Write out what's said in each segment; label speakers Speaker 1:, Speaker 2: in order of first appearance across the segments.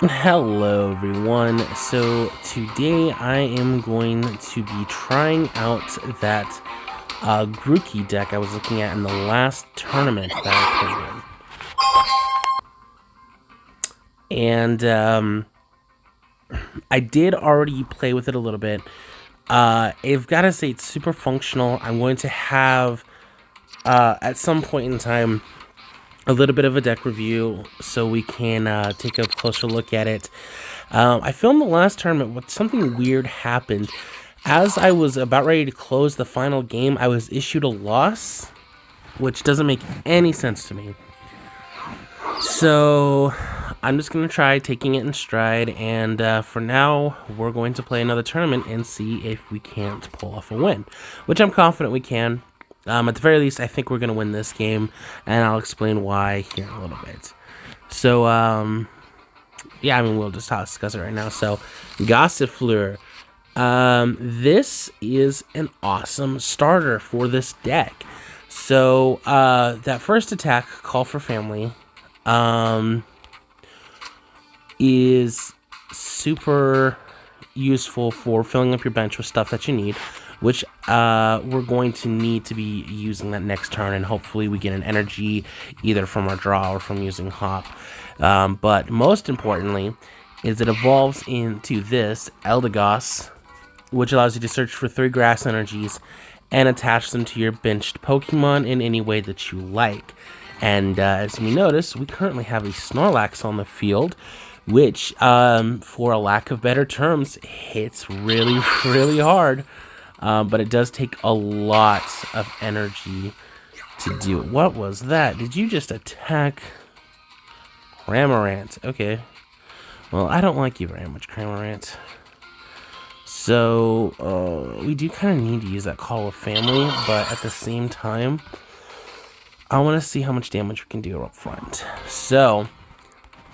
Speaker 1: Hello everyone. So today I am going to be trying out that grooky deck I was looking at in the last tournament that I played in. And I did already play with it a little bit. I've got to say it's super functional. I'm going to have at some point in time a little bit of a deck review so we can take a closer look at it. I filmed the last tournament, but something weird happened. As I was about ready to close the final game, I was issued a loss, which doesn't make any sense to me. So I'm just going to try taking it in stride, and for now, we're going to play another tournament and see if we can't pull off a win, which I'm confident we can. At the very least, I think we're going to win this game, and I'll explain why here in a little bit. So, yeah, I mean, we'll just discuss it right now. So, Gossifleur. This is an awesome starter for this deck. So, that first attack, Call for Family, is super useful for filling up your bench with stuff that you need, which we're going to need to be using that next turn, and hopefully we get an energy either from our draw or from using Hop. But most importantly is it evolves into this Eldegoss, which allows you to search for 3 grass energies and attach them to your benched Pokemon in any way that you like. And as we notice, we currently have a Snorlax on the field, which, for a lack of better terms, hits really, really hard. But it does take a lot of energy to do it. What was that? Did you just attack Cramorant? Okay. Well, I don't like you very much, Cramorant. So, we do kind of need to use that Call of Family, but at the same time, I want to see how much damage we can do up front. So,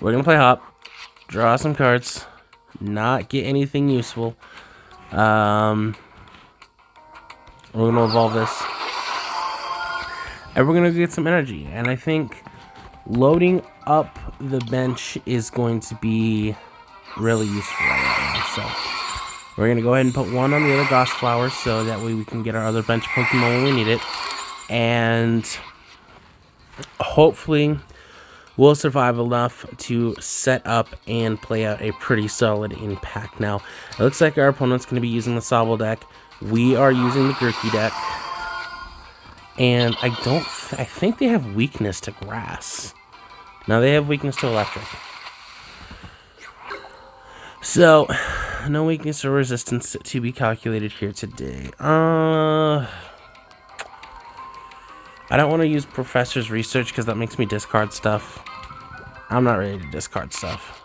Speaker 1: we're going to play Hop, draw some cards, not get anything useful. We're going to evolve this, and we're going to get some energy. And I think loading up the bench is going to be really useful right now. So we're going to go ahead and put one on the other Goss Flower, so that way we can get our other bench Pokemon when we need it. And hopefully we'll survive enough to set up and play out a pretty solid impact. Now, it looks like our opponent's going to be using the Sobble deck. We are using the Grooky deck. And I think they have weakness to grass. No, they have weakness to electric. So, no weakness or resistance to be calculated here today. I don't want to use Professor's Research because that makes me discard stuff. I'm not ready to discard stuff.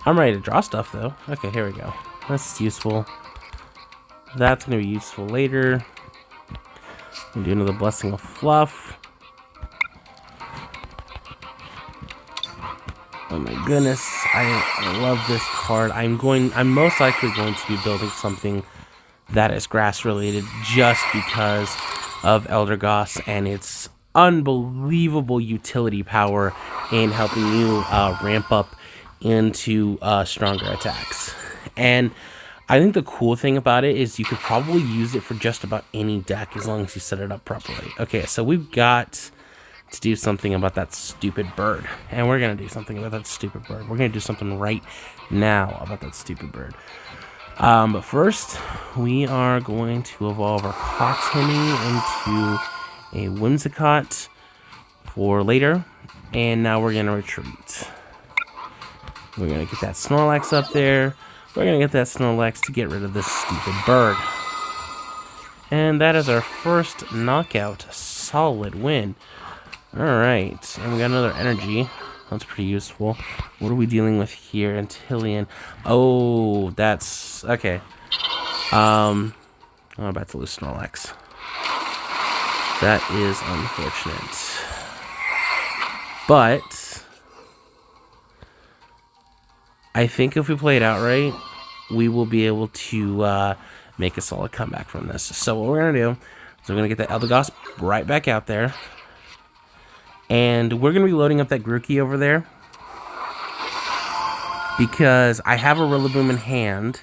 Speaker 1: I'm ready to draw stuff, though. Okay, here we go. That's useful. That's going to be useful later. I'm doing another Blessing of Fluff. Oh my goodness, I love this card. I'm most likely going to be building something that is grass related just because of Eldegoss and its unbelievable utility power in helping you ramp up into stronger attacks. And I think the cool thing about it is you could probably use it for just about any deck as long as you set it up properly. Okay, so we've got to do something about that stupid bird. And we're going to do something about that stupid bird. We're going to do something right now about that stupid bird. But first, we are going to evolve our Cottonee into a Whimsicott for later. And now we're going to retreat. We're going to get that Snorlax up there. We're going to get that Snorlax to get rid of this stupid bird. And that is our first knockout. Solid win. Alright, and we got another energy. That's pretty useful. What are we dealing with here? Antillion. Oh, that's... okay. I'm about to lose Snorlax. That is unfortunate. But I think if we play it out right, we will be able to make a solid comeback from this. So what we're going to do is we're going to get that Eldegoss right back out there. And we're going to be loading up that Grooky over there. because I have a Rillaboom in hand,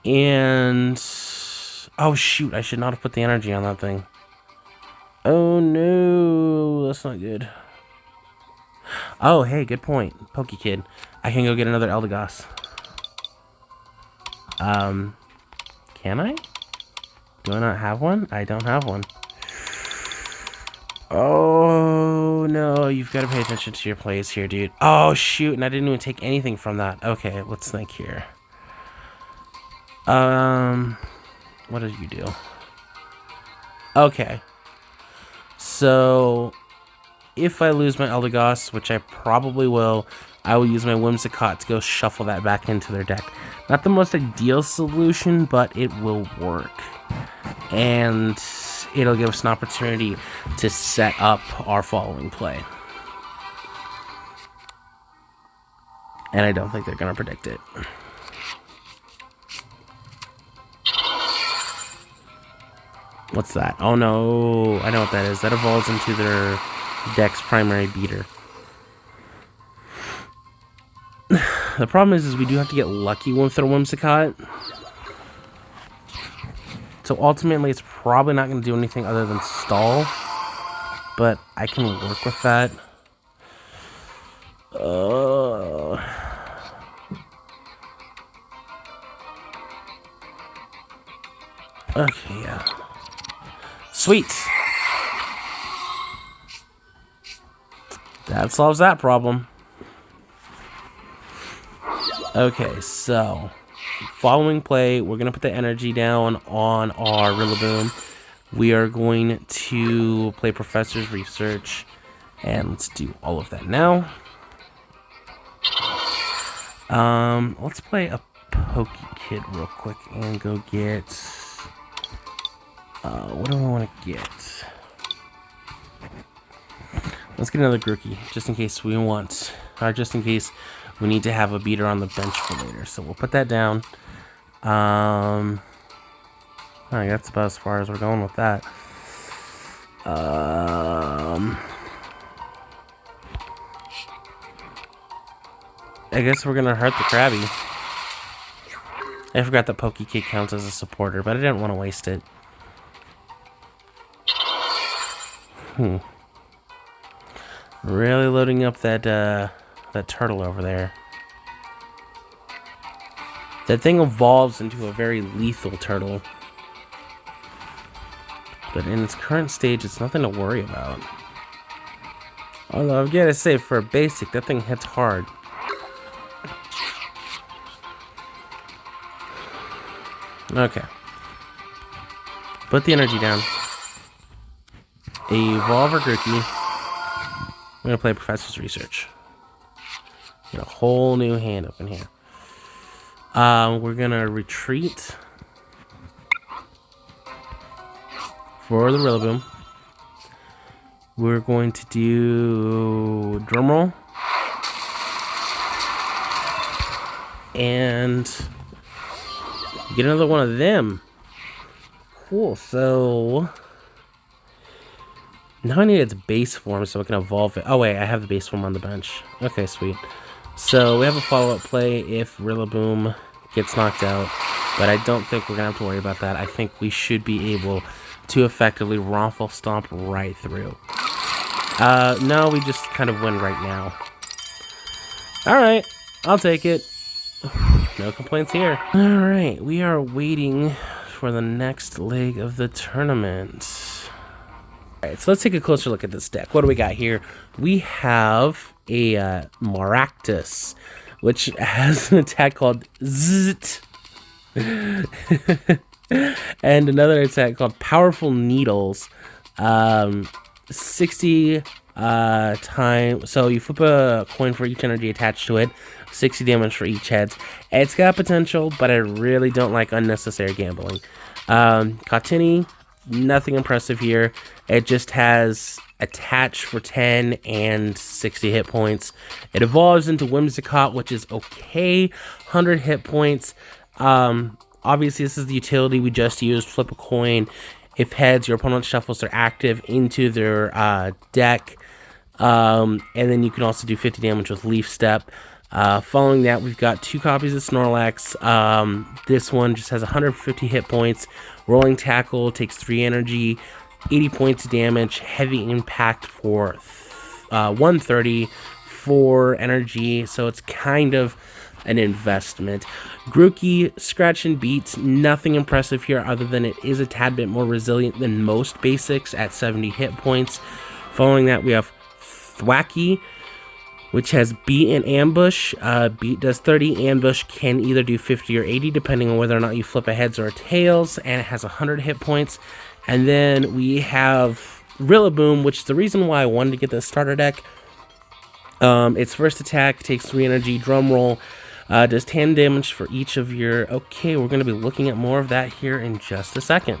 Speaker 1: and oh shoot, I should not have put the energy on that thing. Oh no, that's not good. Oh hey, good point, Pokekid. I can go get another Eldegoss. Can I? Do I not have one? I don't have one. Oh no, you've got to pay attention to your plays here, dude. Oh shoot, and I didn't even take anything from that. Okay, let's think here. What did you do? Okay. So, if I lose my Eldegoss, which I probably will, I will use my Whimsicott to go shuffle that back into their deck. Not the most ideal solution, but it will work. And it'll give us an opportunity to set up our following play. And I don't think they're going to predict it. What's that? Oh no, I know what that is. That evolves into their deck's primary beater. The problem is we do have to get lucky with their Whimsicott. So ultimately, it's probably not going to do anything other than stall. But I can work with that. Okay, yeah. Sweet. That solves that problem. Okay, so following play, we're going to put the energy down on our Rillaboom. We are going to play Professor's Research, and let's do all of that now. Let's play a Pokekid real quick and go get... what do I want to get? Let's get another grooky, just in case we want, or just in case we need to have a beater on the bench for later. So we'll put that down. I think that's about as far as we're going with that. I guess we're gonna hurt the Krabby. I forgot that Pokekid counts as a supporter, but I didn't want to waste it. Really loading up that that turtle over there. That thing evolves into a very lethal turtle. But in its current stage, it's nothing to worry about. Although I've got to say, for a basic, that thing hits hard. Okay. Put the energy down. Evolve our Grooky. I'm going to play Professor's Research. Get a whole new hand up in here. We're going to retreat for the Rillaboom. We're going to do drumroll. And get another one of them. Cool, so... now I need its base form so I can evolve it. Oh wait, I have the base form on the bench. Okay, sweet. So we have a follow-up play if Rillaboom gets knocked out, but I don't think we're gonna have to worry about that. I think we should be able to effectively Romfle Stomp right through. No, we just kind of win right now. Alright, I'll take it. No complaints here. Alright, we are waiting for the next leg of the tournament. Alright, so let's take a closer look at this deck. What do we got here? We have a Maractus, which has an attack called Zzzt. And another attack called Powerful Needles. 60 times. So you flip a coin for each energy attached to it. 60 damage for each head. It's got potential, but I really don't like unnecessary gambling. Cotini, nothing impressive here. It just has attach for 10 and 60 hit points. It evolves into Whimsicott, which is okay. 100 hit points. Obviously, this is the utility we just used. Flip a coin. If heads, your opponent shuffles their active into their deck. And then you can also do 50 damage with Leaf Step. Following that, we've got 2 copies of Snorlax. This one just has 150 hit points. Rolling Tackle takes 3 energy, 80 points of damage. Heavy Impact for 130, 4 energy. So it's kind of an investment. Grooky, Scratch and Beats, nothing impressive here other than it is a tad bit more resilient than most basics at 70 hit points. Following that, we have Thwacky, which has Beat and Ambush. Beat does 30, Ambush can either do 50 or 80 depending on whether or not you flip a heads or a tails, and it has 100 hit points. And then we have Rillaboom, which is the reason why I wanted to get this starter deck. Its first attack takes 3 energy, drum roll, does 10 damage for each of your... Okay, we're going to be looking at more of that here in just a second.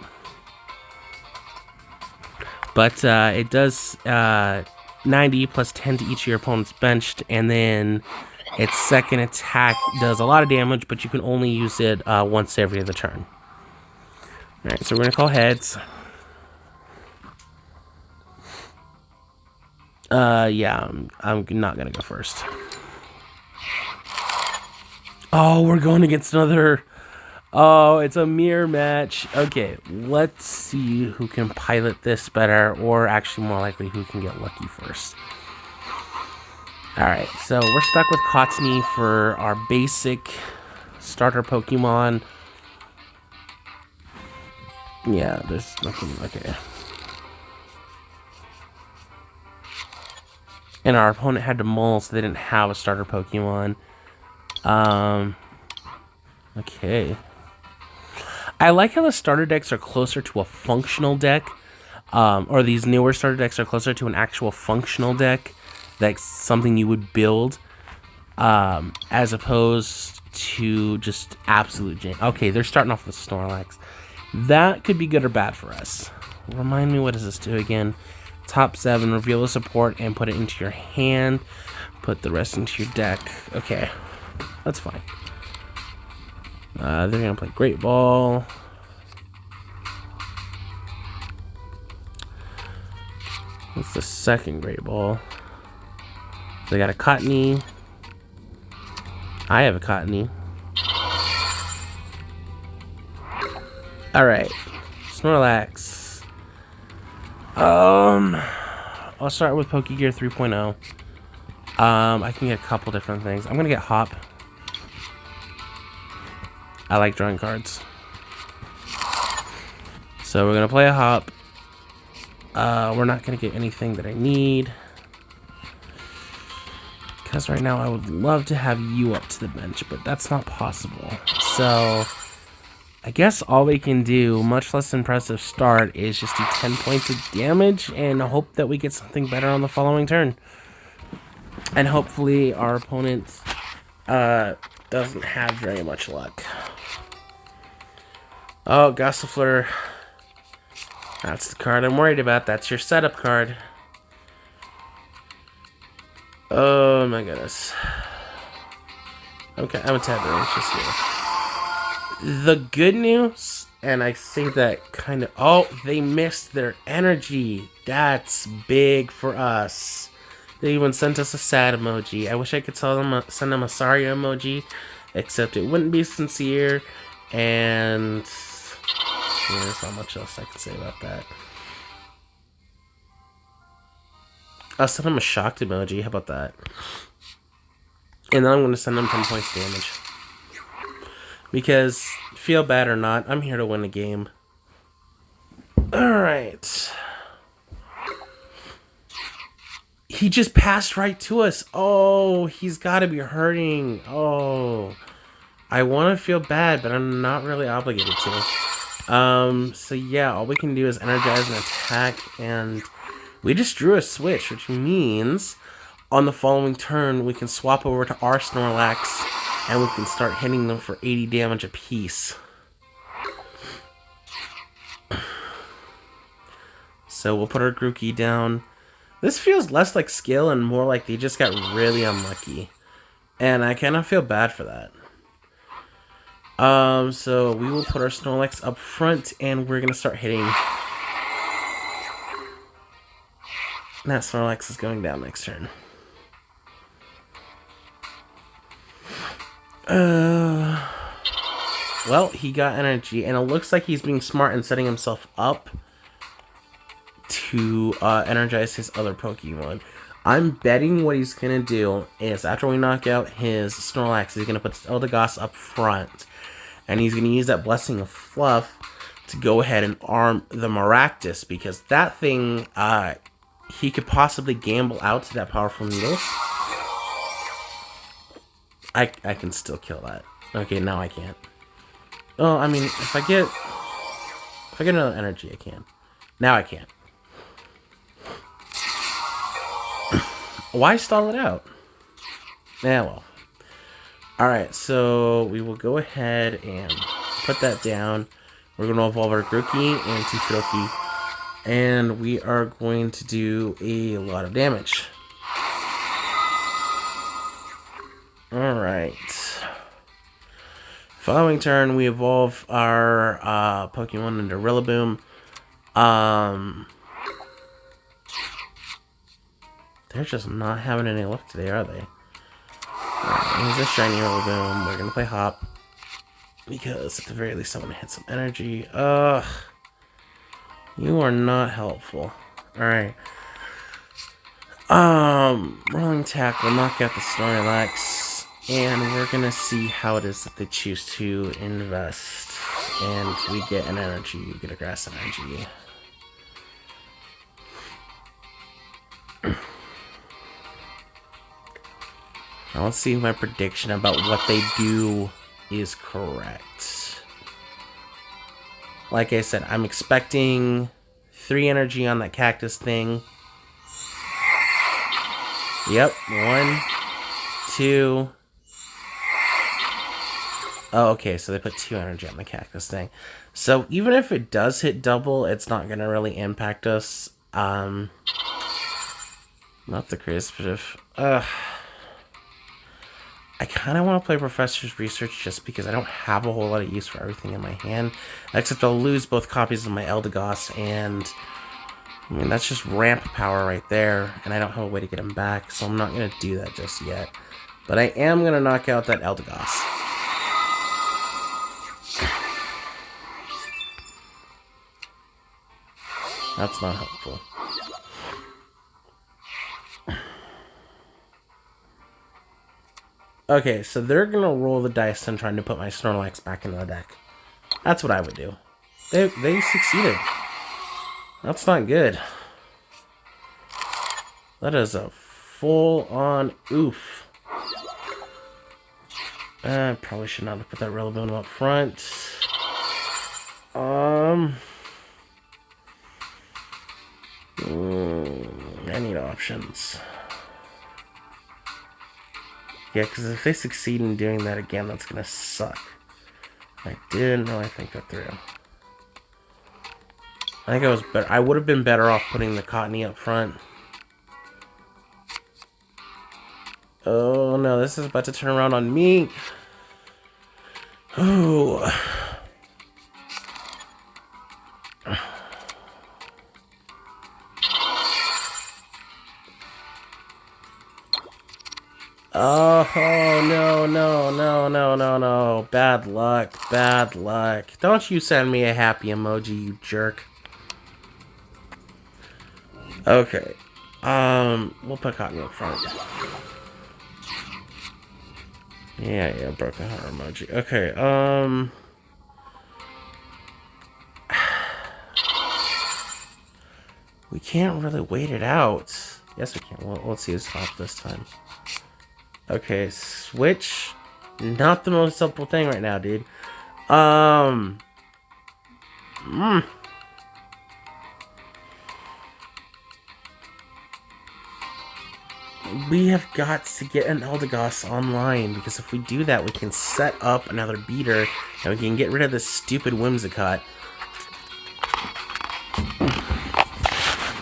Speaker 1: But it does 90 plus 10 to each of your opponent's benched, and then its second attack does a lot of damage, but you can only use it once every other turn. Alright, so we're going to call heads. Yeah, I'm not going to go first. Oh, we're going against another... Oh, it's a mirror match. Okay, let's see who can pilot this better, or actually more likely who can get lucky first. Alright, so we're stuck with Cottony for our basic starter Pokemon. Yeah, there's nothing... Okay. And our opponent had to mull, so they didn't have a starter Pokemon. Okay. I like how the starter decks are closer to a functional deck, or these newer starter decks are closer to an actual functional deck, that's something you would build, as opposed to just absolute jam. Okay, they're starting off with Snorlax. That could be good or bad for us. Remind me, what does this do again? Top 7, reveal the support and put it into your hand. Put the rest into your deck. Okay, that's fine. They're going to play Great Ball. What's the second Great Ball? They got a Cottony. I have a Cottony. Alright. Snorlax. I'll start with Pokegear 3.0. I can get a couple different things. I'm going to get Hop. I like drawing cards. So we're going to play a Hop. We're not going to get anything that I need. Because right now I would love to have you up to the bench, but that's not possible. So I guess all we can do, much less impressive start, is just do 10 points of damage and hope that we get something better on the following turn. And hopefully our opponent doesn't have very much luck. Oh, Gossifleur. That's the card I'm worried about. That's your setup card. Oh my goodness. Okay, I'm a tad bit anxious here. The good news, and I say that kind of... Oh, they missed their energy. That's big for us. They even sent us a sad emoji. I wish I could tell them send them a sorry emoji, except it wouldn't be sincere, and... yeah, there's not much else I can say about that. I'll send him a shocked emoji. How about that? And then I'm going to send him 10 points damage. Because, feel bad or not, I'm here to win a game. Alright. He just passed right to us. Oh, he's got to be hurting. Oh. I want to feel bad, but I'm not really obligated to. So yeah, all we can do is energize and attack, and we just drew a switch, which means on the following turn we can swap over to our Snorlax and we can start hitting them for 80 damage apiece. So we'll put our Grooky down. This feels less like skill and more like they just got really unlucky, and I kind of feel bad for that. So we will put our Snorlax up front, and we're going to start hitting. That Snorlax is going down next turn. Well, he got energy, and it looks like he's being smart and setting himself up to energize his other Pokemon. I'm betting what he's going to do is after we knock out his Snorlax, he's going to put his Eldegoss up front. And he's going to use that Blessing of Fluff to go ahead and arm the Maractus. Because that thing, he could possibly gamble out to that powerful Needle. I can still kill that. Okay, now I can't. Oh, I mean, if I get another energy, I can. Now I can't. Why stall it out? Yeah, well. Alright, so we will go ahead and put that down. We're going to evolve our Grooky and Tifuroki. And we are going to do a lot of damage. Alright. Following turn, we evolve our Pokemon into Rillaboom. They're just not having any luck today, are they? Here's a shiny Rillaboom. We're gonna play Hop. Because at the very least I want to hit some energy. Ugh. You are not helpful. Alright. Rolling Tackle, knock out the Snorlax. And we're gonna see how it is that they choose to invest. And we get an energy. You get a grass energy. Now let's see if my prediction about what they do is correct. Like I said, I'm expecting 3 energy on that cactus thing. Yep, 1, 2. Oh, okay, so they put 2 energy on the cactus thing. So even if it does hit double, it's not going to really impact us. Not the crisp. I kind of want to play Professor's Research just because I don't have a whole lot of use for everything in my hand. Except I'll lose both copies of my Eldegoss, and I mean, that's just ramp power right there, and I don't have a way to get him back, so I'm not going to do that just yet. But I am going to knock out that Eldegoss. That's not helpful. Okay, so they're gonna roll the dice and trying to put my Snorlax back into the deck. That's what I would do. They succeeded. That's not good. That is a full-on oof. I probably should not have put that Rillaboom up front. I need options. Yeah, because if they succeed in doing that again, that's gonna suck. I didn't really think that through. I think I was better. I would have been better off putting the Cottony up front. Oh no, this is about to turn around on me. Oh. Oh, no. Bad luck, bad luck. Don't you send me a happy emoji, you jerk. Okay. We'll put Cotton up front. Yeah, broken heart emoji. Okay, we can't really wait it out. Yes, we can. Well, let's see his top this time. Okay, switch. Not the most helpful thing right now, dude. We have got to get an Eldegoss online, because if we do that, we can set up another beater, and we can get rid of this stupid Whimsicott.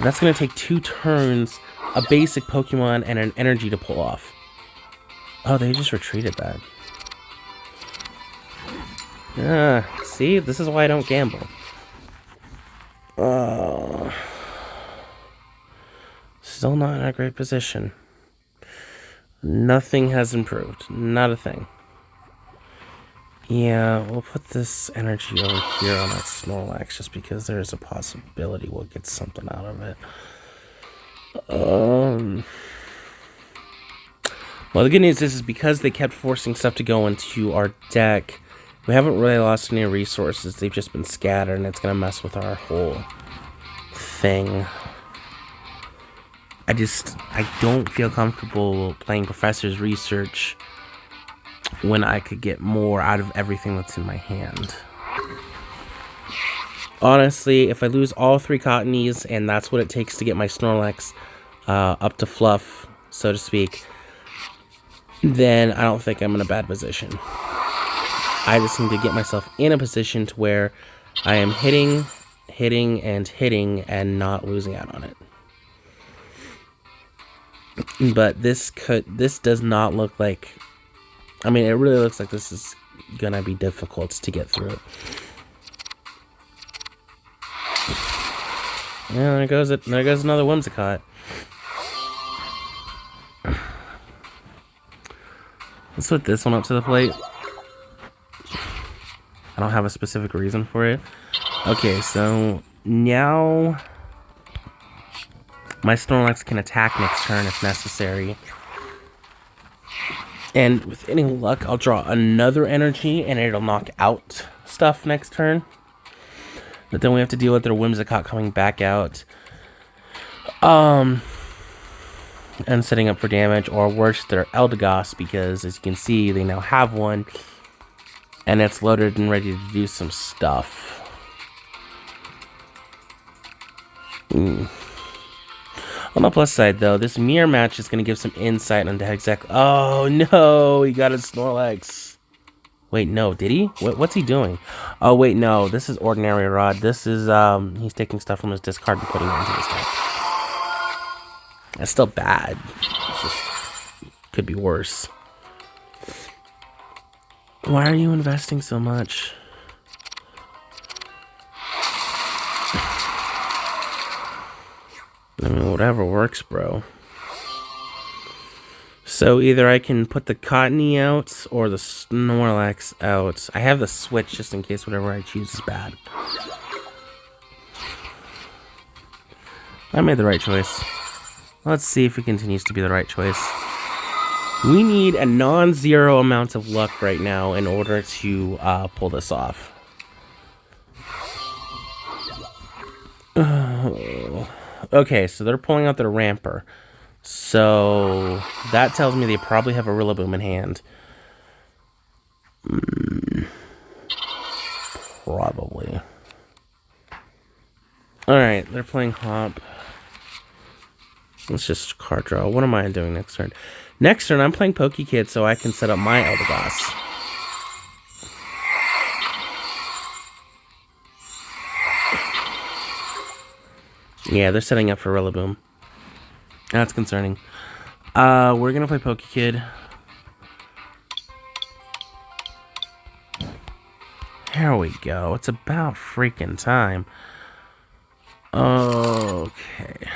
Speaker 1: That's going to take 2 turns, a basic Pokemon, and an energy to pull off. Oh, they just retreated that. See? This is why I don't gamble. Still not in a great position. Nothing has improved. Not a thing. Yeah, we'll put this energy over here on that Snorlax just because there's a possibility we'll get something out of it. Well, the good news is because they kept forcing stuff to go into our deck, we haven't really lost any resources. They've just been scattered, and it's going to mess with our whole thing. I don't feel comfortable playing Professor's Research when I could get more out of everything that's in my hand. Honestly, if I lose all 3 Cottonies, and that's what it takes to get my Snorlax up to fluff, so to speak, then I don't think I'm in a bad position. I just need to get myself in a position to where I am hitting, and not losing out on it. But this does not look like... I mean, it really looks like this is gonna be difficult to get through. Yeah, there goes another Whimsicott. Let's put this one up to the plate. I don't have a specific reason for it. Okay, so now my Snorlax can attack next turn if necessary. And with any luck, I'll draw another energy and it'll knock out stuff next turn. But then we have to deal with their Whimsicott coming back out. And setting up for damage, or worse, their Eldegoss, because as you can see, they now have one. And it's loaded and ready to do some stuff. On the plus side, though, this mirror match is going to give some insight into exactly... Oh, no! He got a Snorlax. Wait, no. Did he? What's he doing? Oh, wait, no. This is Ordinary Rod. This is, he's taking stuff from his discard and putting it into his deck. That's still bad. It's just... could be worse. Why are you investing so much? I mean, whatever works, bro. So either I can put the Cottony out or the Snorlax out. I have the switch just in case whatever I choose is bad. I made the right choice. Let's see if it continues to be the right choice. We need a non-zero amount of luck right now in order to pull this off. Okay, so they're pulling out their Ramper. So that tells me they probably have a Rillaboom in hand. Probably. Alright, they're playing Hop. Let's just card draw. What am I doing next turn? Next turn, I'm playing Pokekid so I can set up my Eldegoss. Yeah, they're setting up for Rillaboom. That's concerning. We're gonna play Pokekid. There we go. It's about freaking time. Okay.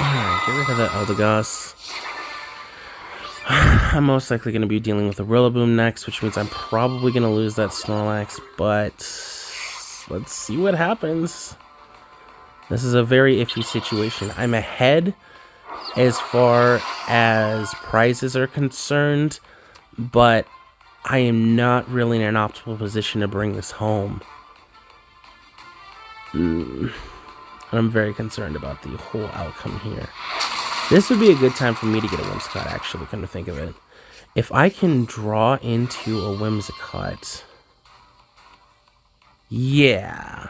Speaker 1: Alright, get rid of that Eldegoss. I'm most likely going to be dealing with a Rillaboom next, which means I'm probably going to lose that Snorlax, but let's see what happens. This is a very iffy situation. I'm ahead as far as prizes are concerned, but I am not really in an optimal position to bring this home. I'm very concerned about the whole outcome here. This would be a good time for me to get a Whimsicott, actually, come to think of it. If I can draw into a Whimsicott... Yeah.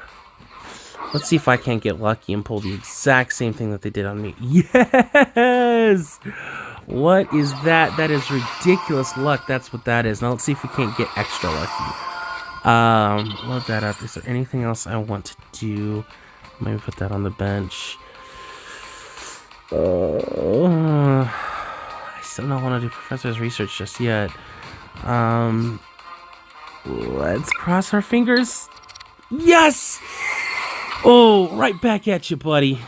Speaker 1: Let's see if I can't get lucky and pull the exact same thing that they did on me. Yes! What is that? That is ridiculous luck. That's what that is. Now let's see if we can't get extra lucky. Load that up. Is there anything else I want to do? Maybe put that on the bench. I still don't want to do Professor's Research just yet. Let's cross our fingers. Yes! Oh, right back at you, buddy.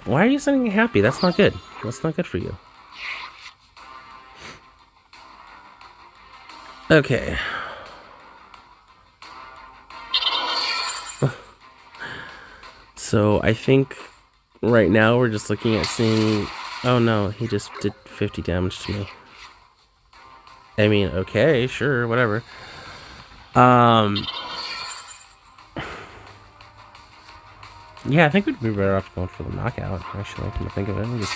Speaker 1: Why are you sounding happy? That's not good. That's not good for you. Okay. So I think right now we're just looking at seeing... Oh no, he just did 50 damage to me. I mean, okay, sure, whatever. Yeah, I think we'd be better off going for the knockout, actually, come to think of it. We'll just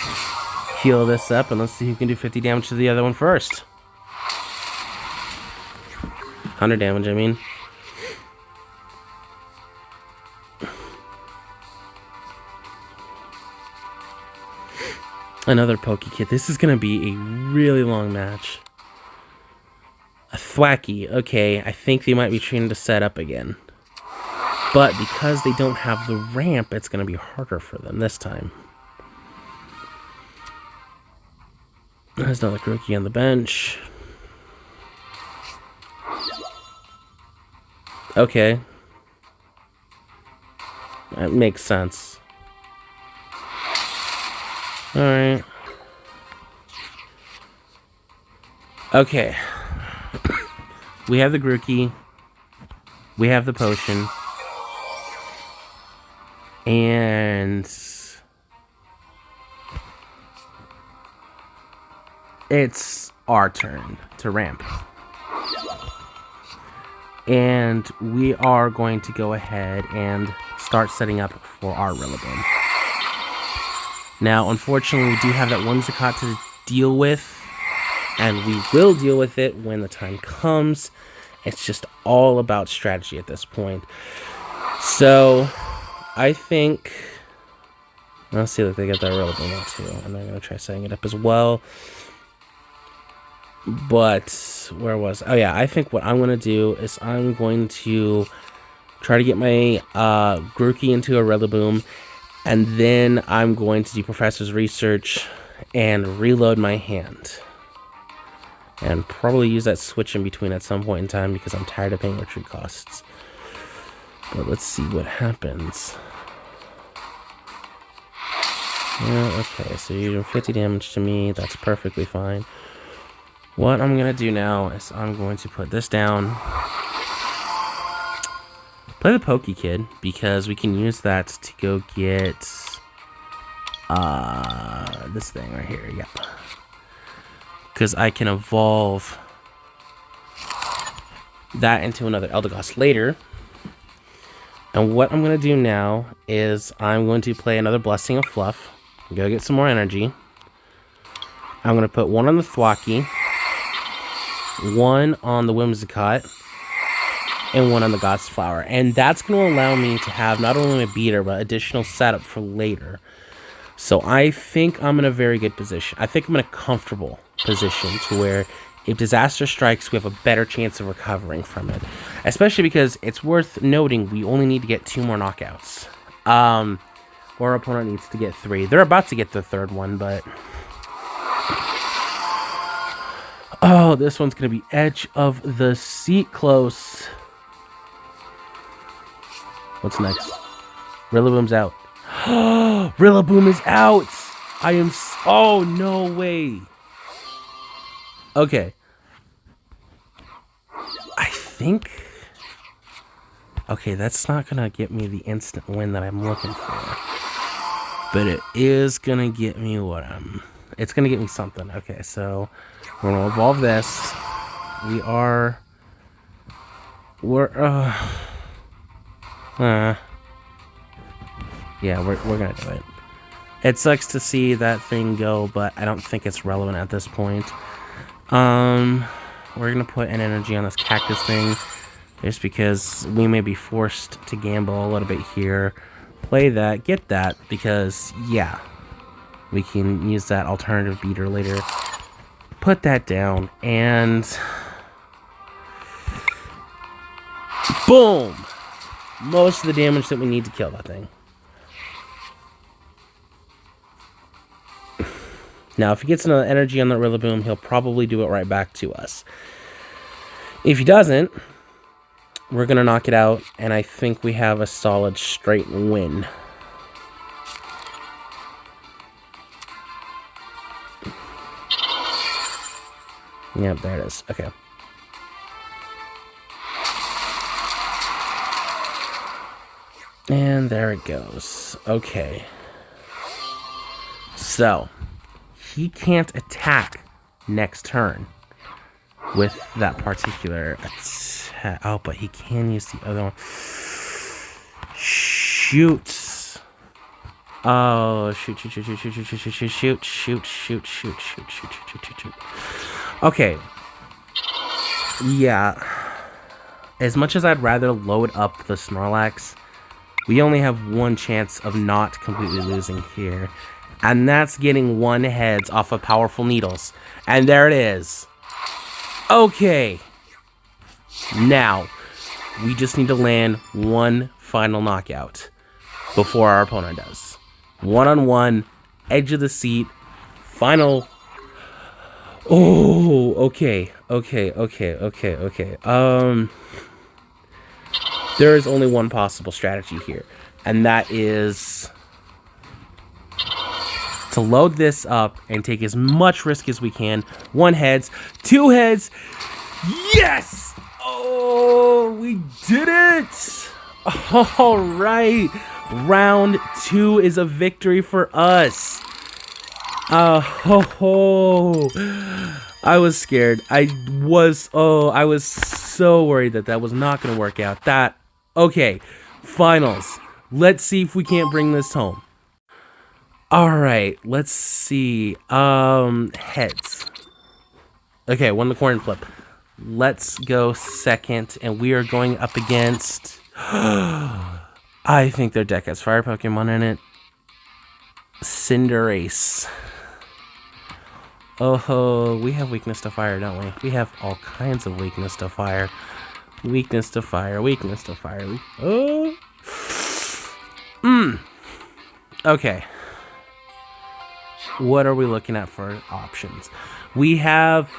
Speaker 1: heal this up, and let's see who can do 50 damage to the other one first. 100 damage, I mean. Another Pokekid. This is going to be a really long match. A Thwacky. Okay, I think they might be trying to set up again. But because they don't have the ramp, it's going to be harder for them this time. There's another grooky on the bench. Okay. That makes sense. Alright. Okay. We have the grooky. We have the potion. And it's our turn to ramp. And we are going to go ahead and start setting up for our Rillaboom. Now, unfortunately, we do have that one Zakat to deal with, and we will deal with it when the time comes. It's just all about strategy at this point. So I think... Let's see if they get that Rillaboom out too. And they're going to try setting it up as well. But, where was... Oh yeah, I think what I'm going to do is I'm going to try to get my Grooky into a Rillaboom. And then I'm going to do Professor's Research and reload my hand. And probably use that switch in between at some point in time because I'm tired of paying retreat costs. But let's see what happens. Yeah, okay, so you're doing 50 damage to me. That's perfectly fine. What I'm going to do now is I'm going to put this down. Play the Pokekid, because we can use that to go get this thing right here, yeah. Because I can evolve that into another Eldegoss later. And what I'm going to do now is I'm going to play another Blessing of Fluff. Go get some more energy. I'm going to put one on the Thwacky, one on the Whimsicott, and one on the God's Flower. And that's going to allow me to have not only my beater, but additional setup for later. So I think I'm in a very good position. I think I'm in a comfortable position to where if disaster strikes, we have a better chance of recovering from it. Especially because it's worth noting we only need to get 2 more knockouts. Our opponent needs to get 3. They're about to get the 3rd one, but... Oh, this one's going to be edge of the seat close. What's next? Rillaboom's out. Rillaboom is out! I am... Oh, no way. Okay. I think... Okay, that's not going to get me the instant win that I'm looking for. But it is going to get me what I'm... It's going to get me something. Okay, so... We're going to evolve this. We're going to do it. It sucks to see that thing go, but I don't think it's relevant at this point. We're going to put an energy on this cactus thing, just because we may be forced to gamble a little bit here. Play that, get that, because, yeah, we can use that alternative beater later. Put that down, and... Boom! Most of the damage that we need to kill that thing. Now, if he gets another energy on that Rillaboom, he'll probably do it right back to us. If he doesn't, we're going to knock it out, and I think we have a solid straight win. Yep, there it is. Okay. And there it goes. Okay. So, he can't attack next turn with that particular attack. Oh, but he can use the other one. Shoot. Oh, shoot. Okay. Yeah. As much as I'd rather load up the Snorlax, we only have one chance of not completely losing here. And that's getting one heads off of Powerful Needles. And there it is. Okay. Now, we just need to land one final knockout before our opponent does. One-on-one, edge of the seat, final. Oh, okay. There is only one possible strategy here, and that is to load this up and take as much risk as we can. 1 heads, 2 heads. Yes! Oh, we did it! All right. Round 2 is a victory for us. I was scared. I was so worried that was not going to work out. Okay, finals. Let's see if we can't bring this home. All right, let's see. Heads. Okay, won the coin flip. Let's go second, and we are going up against... I think their deck has fire Pokemon in it. Cinderace. Oh, we have weakness to fire, don't we? We have all kinds of weakness to fire. Weakness to fire. Oh. Okay. What are we looking at for options? We got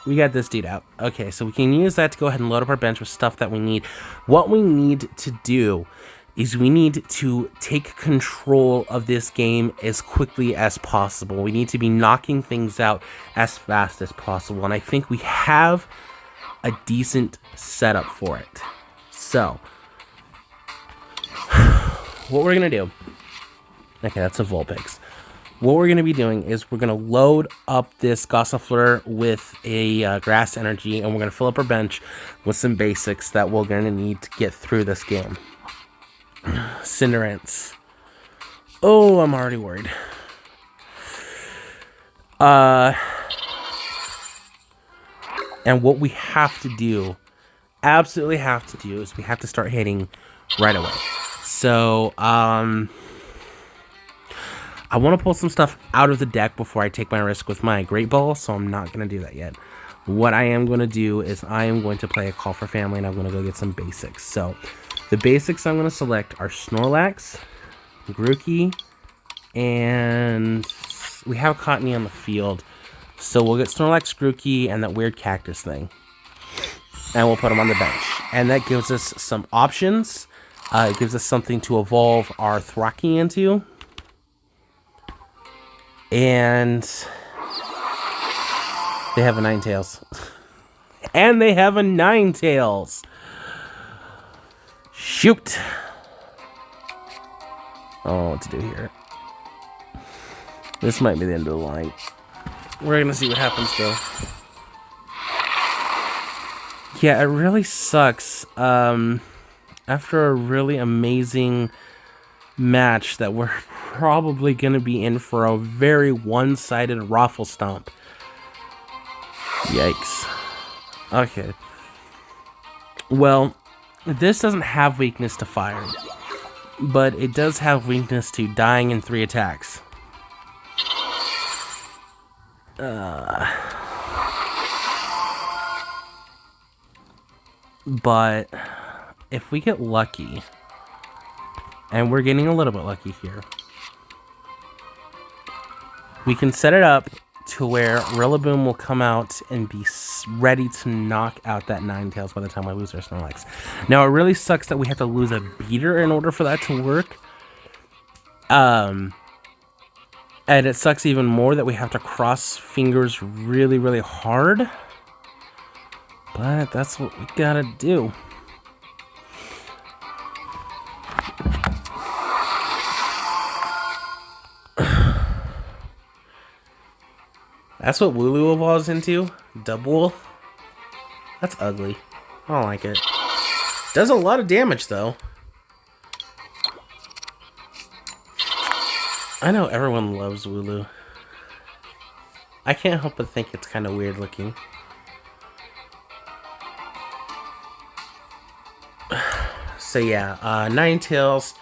Speaker 1: this dude out. Okay, so we can use that to go ahead and load up our bench with stuff that we need. What we need to do is we need to take control of this game as quickly as possible. We need to be knocking things out as fast as possible. And I think we have a decent setup for it. So, what we're going to do... Okay, that's a Vulpix. What we're going to be doing is we're going to load up this Gossifleur with a Grass Energy, and we're going to fill up our bench with some basics that we're going to need to get through this game. Cinderace. Oh, I'm already worried. And what we have to do, absolutely have to do, is we have to start hitting right away. So, I want to pull some stuff out of the deck before I take my risk with my Great Ball, so I'm not going to do that yet. What I am going to do is I am going to play a Call for Family, and I'm going to go get some basics. So, the basics I'm going to select are Snorlax, Grooky, and we have Cottony on the field. So we'll get Snorlax, Grooky, and that weird cactus thing. And we'll put them on the bench. And that gives us some options. It gives us something to evolve our Thwackey into. And they have a Ninetales. And they have a Ninetales. Shoot. I don't know what to do here. This might be the end of the line. We're gonna see what happens, though. Yeah, it really sucks. After a really amazing match that we're probably gonna be in for a very one-sided raffle stomp. Yikes. Okay. Well, this doesn't have weakness to fire, but it does have weakness to dying in 3 attacks. But if we get lucky, and we're getting a little bit lucky here, we can set it up to where Rillaboom will come out and be ready to knock out that Ninetales by the time I lose our Snorlax. Now, it really sucks that we have to lose a beater in order for that to work. And it sucks even more that we have to cross fingers really, really hard. But that's what we gotta do. That's what Wooloo evolves into? Double? That's ugly. I don't like it. Does a lot of damage, though. I know everyone loves Wooloo. I can't help but think it's kind of weird looking. So yeah, Ninetales.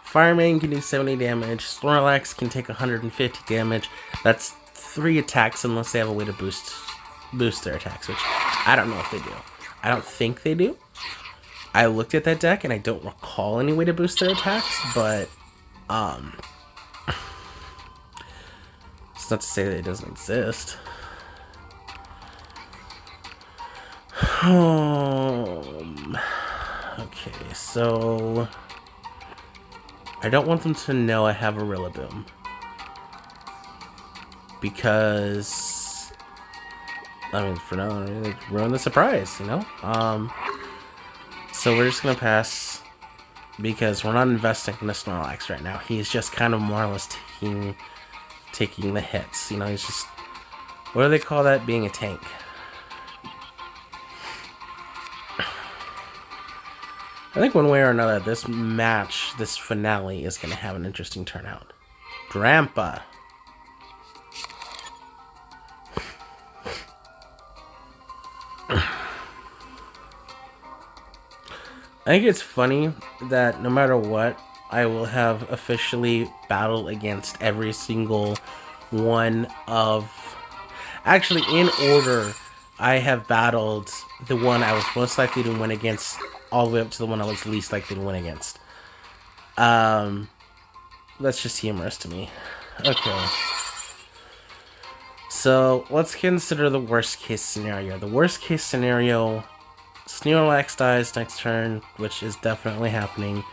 Speaker 1: Fireman can do 70 damage. Snorlax can take 150 damage. That's 3 attacks unless they have a way to boost their attacks, which I don't know if they do. I don't think they do. I looked at that deck and I don't recall any way to boost their attacks, but it's not to say that it doesn't exist. Okay, so I don't want them to know I have a Rillaboom. Because, I mean, for now, they ruin the surprise, you know? So we're just gonna pass because we're not investing in the Snorlax right now. He's just kind of more or less taking the hits. You know, he's just, what do they call that? Being a tank. I think one way or another, this match, this finale, is going to have an interesting turnout. Drampa. I think it's funny that no matter what, I will have officially battled against every single one of... Actually, in order, I have battled the one I was most likely to win against all the way up to the one I was least likely to win against. That's just humorous to me. Okay. So, let's consider the worst case scenario. The worst case scenario, Snorlax dies next turn, which is definitely happening.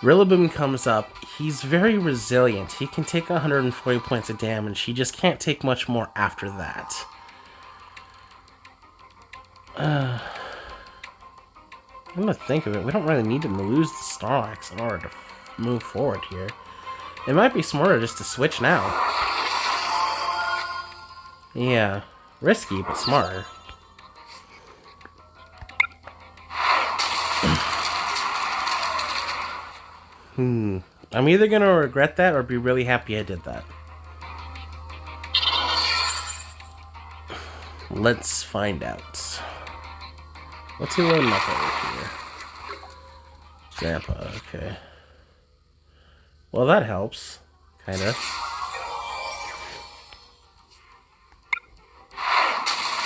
Speaker 1: Rillaboom comes up. He's very resilient. He can take 140 points of damage. He just can't take much more after that. I'm gonna think of it. We don't really need to lose the Snorlax in order to move forward here. It might be smarter just to switch now. Yeah, risky, but smarter. I'm either gonna regret that or be really happy I did that. Let's find out. What's he loading up over here? Grandpa, okay. Well, that helps. Kinda.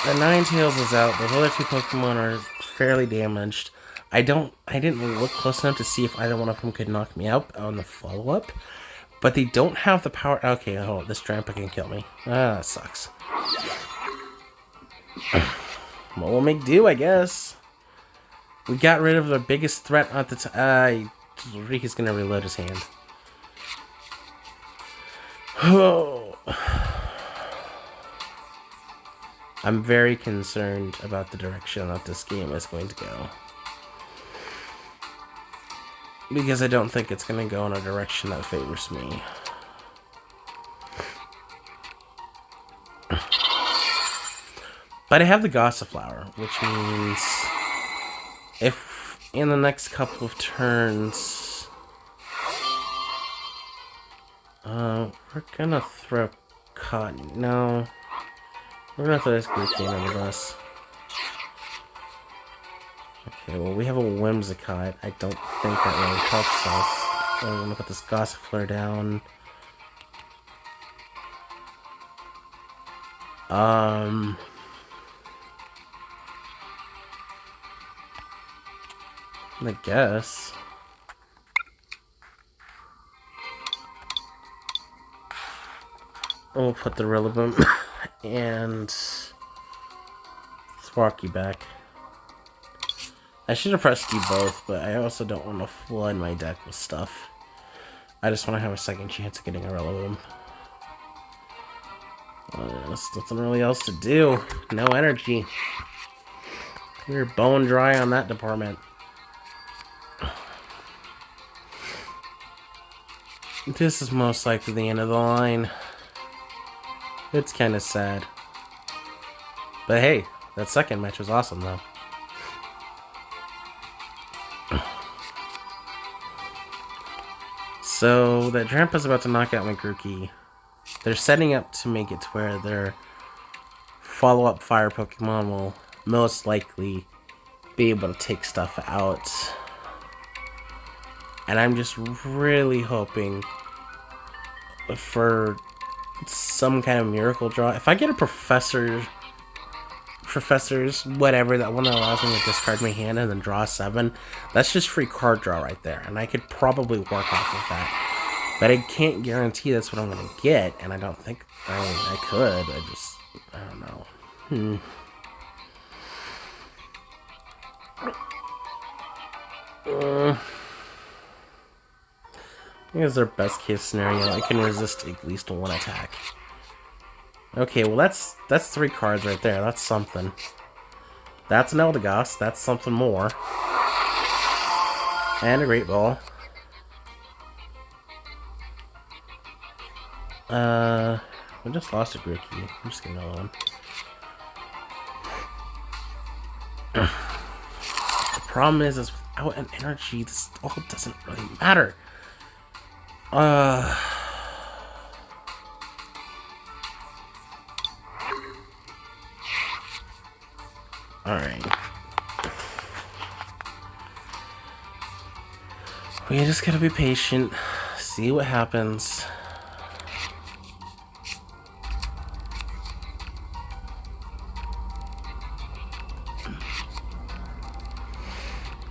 Speaker 1: The Ninetales is out. Those other 2 Pokemon are fairly damaged. I didn't look close enough to see if either one of them could knock me out on the follow-up. But they don't have the power... Okay, hold on. This Drampa can kill me. Ah, that sucks. Well, we'll make do, I guess. We got rid of the biggest threat at the time. Ricky's gonna reload his hand. Oh. I'm very concerned about the direction that this game is going to go. Because I don't think it's going to go in a direction that favors me. But I have the Gossiflower, which means if in the next couple of turns... we're gonna throw Cotton. No. We're gonna throw this grooky under the bus. Okay, well, we have a Whimsicott. I don't think that really helps us. I'm gonna put this Gossifleur down. I guess. We'll put the Rillaboom and Sparky back. I should have pressed you both, but I also don't want to flood my deck with stuff. I just want to have a second chance of getting a Rillaboom. There's nothing really else to do. No energy. We're bone dry on that department. This is most likely the end of the line. It's kind of sad. But hey, that second match was awesome though. So, that Drampa's about to knock out my grooky. They're setting up to make it to where their follow-up fire Pokemon will most likely be able to take stuff out. And I'm just really hoping for some kind of miracle draw. If I get a professor's whatever, that one that allows me to discard my hand and then draw 7, that's just free card draw right there, and I could probably work off of that, but I can't guarantee that's what I'm gonna get, and I don't think I could. I don't know. I think it's their best case scenario. I can resist at least one attack. Okay, well that's 3 cards right there. That's something. That's an Eldegoss. That's something more. And a Great Ball. We just lost a Grooky. I'm just getting another one. The problem is without an energy, this all doesn't really matter. Alright. We just gotta be patient, see what happens.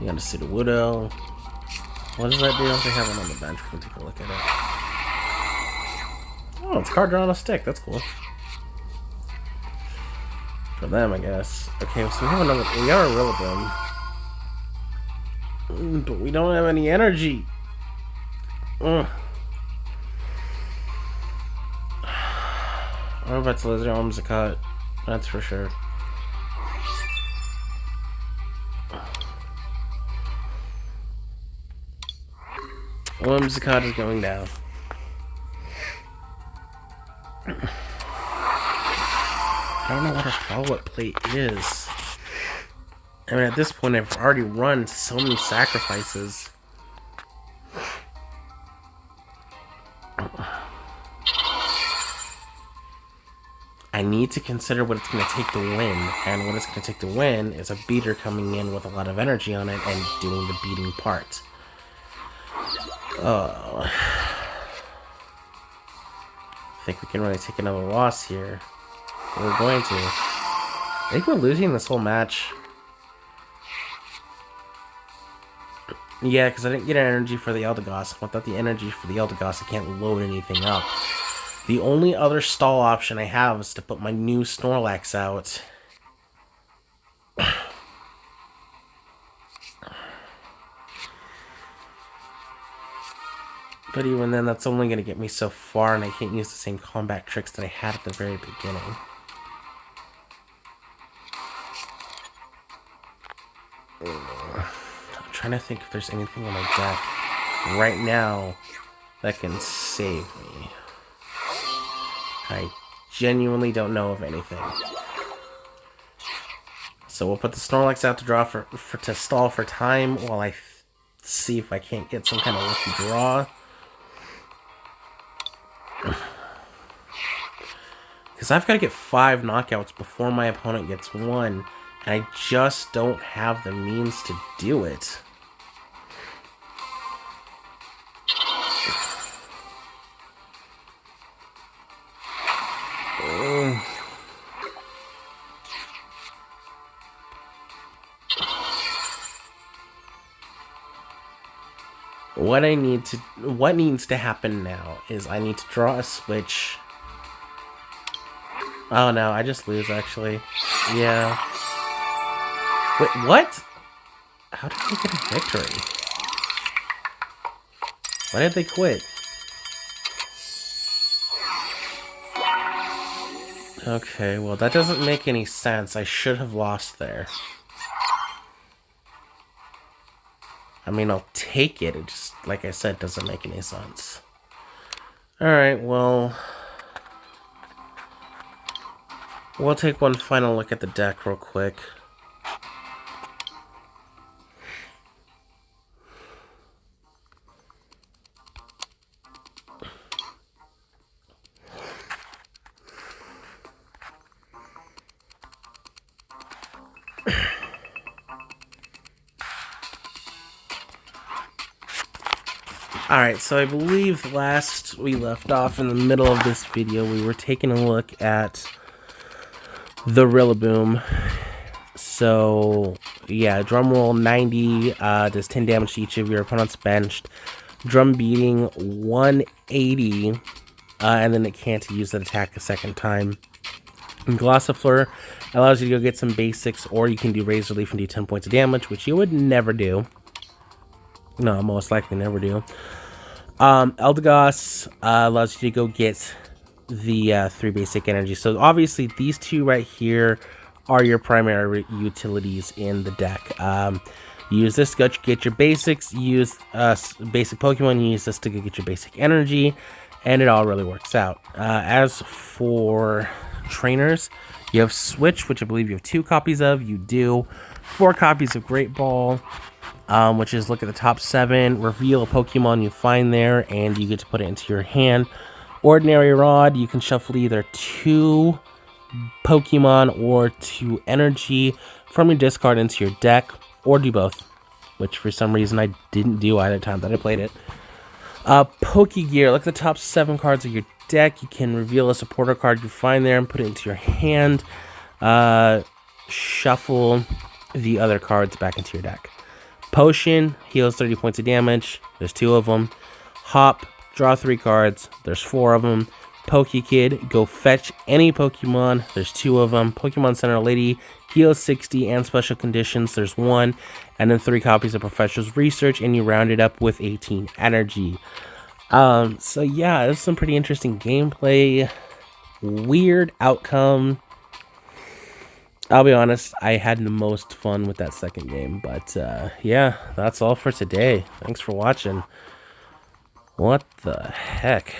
Speaker 1: You gotta see the Widow. What does that do? They have one on the bench. We'll take a look at it. Oh, it's card draw on a stick. That's cool. For them, I guess. Okay, so we have another. We got a Rillaboom. But we don't have any energy. Ugh. I'm about to lose their arms a cut. That's for sure. Whimsicott is going down. I don't know what her follow-up play is. I mean, at this point, I've already run so many sacrifices. I need to consider what it's going to take to win, and what it's going to take to win is a beater coming in with a lot of energy on it and doing the beating part. Oh. I think we can really take another loss here. We're going to. I think we're losing this whole match. Yeah, because I didn't get energy for the Eldegoss. Without the energy for the Eldegoss, I can't load anything up. The only other stall option I have is to put my new Snorlax out. But even then, that's only going to get me so far, and I can't use the same combat tricks that I had at the very beginning. I'm trying to think if there's anything in my deck right now that can save me. I genuinely don't know of anything. So we'll put the Snorlax out to draw to stall for time while I see if I can't get some kind of lucky draw. Because I've got to get 5 knockouts before my opponent gets 1, and I just don't have the means to do it. What needs to happen now is I need to draw a switch. Oh no, I just lose actually. Yeah. Wait, what? How did they get a victory? Why did they quit? Okay, well, that doesn't make any sense. I should have lost there. I mean, I'll take it. It just, like I said, doesn't make any sense. Alright, well... we'll take one final look at the deck real quick. Alright, so I believe last we left off in the middle of this video, we were taking a look at the Rillaboom. So, yeah, drum roll 90, does 10 damage to each of your opponent's benched. Drum beating 180, and then it can't use that attack a second time. And Glossifleur allows you to go get some basics, or you can do Razor Leaf and do 10 points of damage, which you would never do. No, most likely never do. Eldegoss allows you to go get the 3 basic energy. So obviously these two right here are your primary utilities in the deck. Use this to get your basics, use basic Pokemon, use this to go get your basic energy, and it all really works out. As for trainers, you have Switch, which I believe you have 2 copies of. You do 4 copies of Great Ball, which is look at the top 7, reveal a Pokemon you find there, and you get to put it into your hand. Ordinary Rod, you can shuffle either 2 Pokemon or 2 energy from your discard into your deck, or do both, which for some reason I didn't do either time that I played it. Pokegear, look at the top 7 cards of your deck. You can reveal a supporter card you find there and put it into your hand. Shuffle the other cards back into your deck. Potion, heals 30 points of damage. There's 2 of them. Hop, draw 3 cards. There's 4 of them. Pokekid, go fetch any Pokemon. There's 2 of them. Pokemon Center Lady, heals 60 and special conditions. There's 1. And then 3 copies of Professor's Research, and you round it up with 18 energy. So yeah, there's some pretty interesting gameplay. Weird outcome. I'll be honest, I had the most fun with that second game. But yeah, that's all for today. Thanks for watching. What the heck?